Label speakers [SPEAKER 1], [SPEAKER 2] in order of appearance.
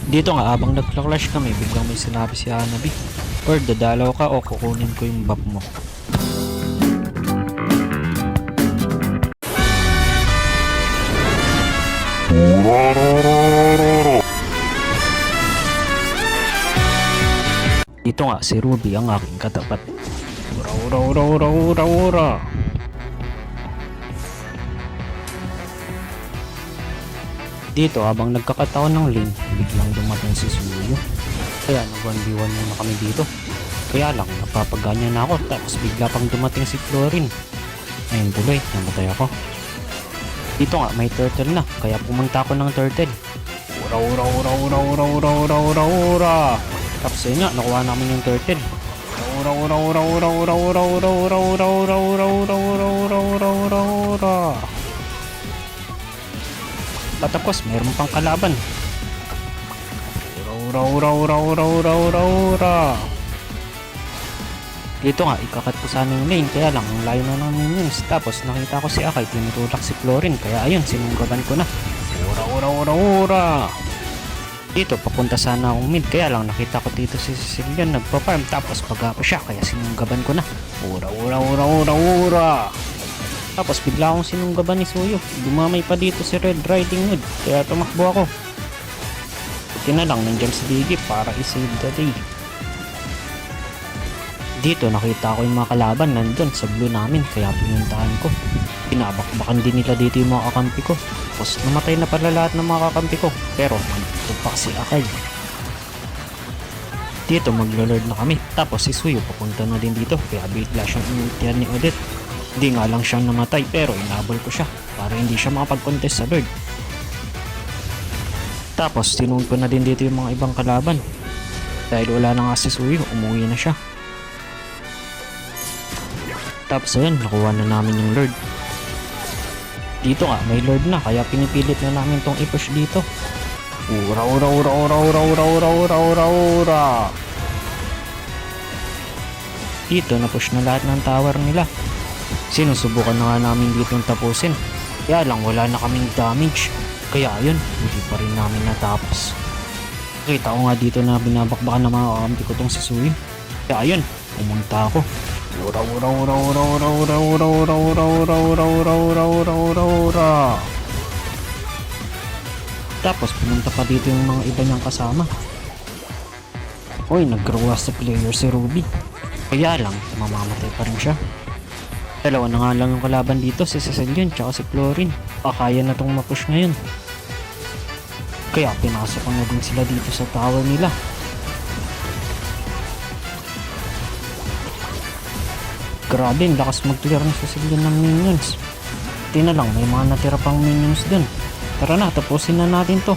[SPEAKER 1] Dito nga habang nagka-clash kami, biglang may sinabi si Hanabi, or dadalaw ka o kukunin ko yung buff mo. Dito nga si Ruby ang aking katapat. Ura ura ura ura ura ura. Dito habang nagkakataon ng lane, biglang dumating si Suyo. Kaya nag-1v1 muna kami dito. Kaya lang napapaganya na ako, tapos bigla pang dumating si Florin. Ayun tuloy, namatay ako. Dito nga may turtle na, kaya pumunta ako ng turtle. Ura ura ura ura ura ura ura ura ura. Tapos yun nga, nakuha namin yung turtle. Ura ura ura ura ura ura ura ura ura ura ura ura ura ura ura ura ura. Patapos, mayroon pang kalaban. Ura ura ura ura ura ura ura. Dito nga, ikakat ko sana yung lane, kaya lang ang layo na ng minions. Tapos nakita ko si Akay, tinutulak si Florin, kaya ayun, sinunggaban ko na. Ura ura ura ura. Dito, papunta sana akong mid, kaya lang nakita ko dito si Sicilian nagpa-farm, tapos pag-apo siya, kaya sinunggaban ko na. Ura ura ura ura ura. Tapos bigla akong sinunggaban ni Suyo. Dumamay pa dito si Red Riding Hood, kaya tumakbo ako. Buti na lang nandiyan si Diggy para i-save the day. Dito nakita ko yung mga kalaban nandun sa blue namin, kaya pinuntahan ko. Pinabakbakan din nila dito yung mga kakampi ko. Tapos namatay na pala lahat ng mga kakampi ko, pero nagtupak si Akay. Dito maglo-lord na kami, tapos si Suyo papunta na din dito, kaya bigla siyang inultihan ni Odette. Hindi nga lang siyang namatay, pero inabol ko siya para hindi siya makapag-contest sa lord. Tapos tinunod ko na din dito yung mga ibang kalaban. Dahil wala na nga si Suyo, umuwi na siya. Tapos ayun, nakuha na namin yung lord. Dito nga, may lord na, kaya pinipilit na namin tong i-push dito. Ura ura ura ura ura ura ura ura ura ura. Dito na-push na lahat ng tower nila. Sinusubukan na nga namin ditong tapusin, kaya lang wala na kaming damage. Kaya ayun, hindi pa rin namin natapos. Kita ko nga dito na binabakbakan ng mga kakampi ko tong si Suyo. Kaya ayun, pumunta ako. Ura ura ura ura ura ura ura ura ura ura ura ura ura ura ura ura. Tapos pumunta pa dito yung mga iba niyang kasama. Hoy, nag-request sa player si Ruby. Kaya lang, mamamatay pa rin siya. Dalawa na nga lang yung kalaban dito, si Cecilian tsaka si Florin. Kaya na tong mapush ngayon. Kaya pinasok ko na din sila dito sa tower nila. Grabe, lakas mag-clear ng Cecilian ng minions. Di na lang, may mga natira pang minions dun. Tara na, tapusin na natin to.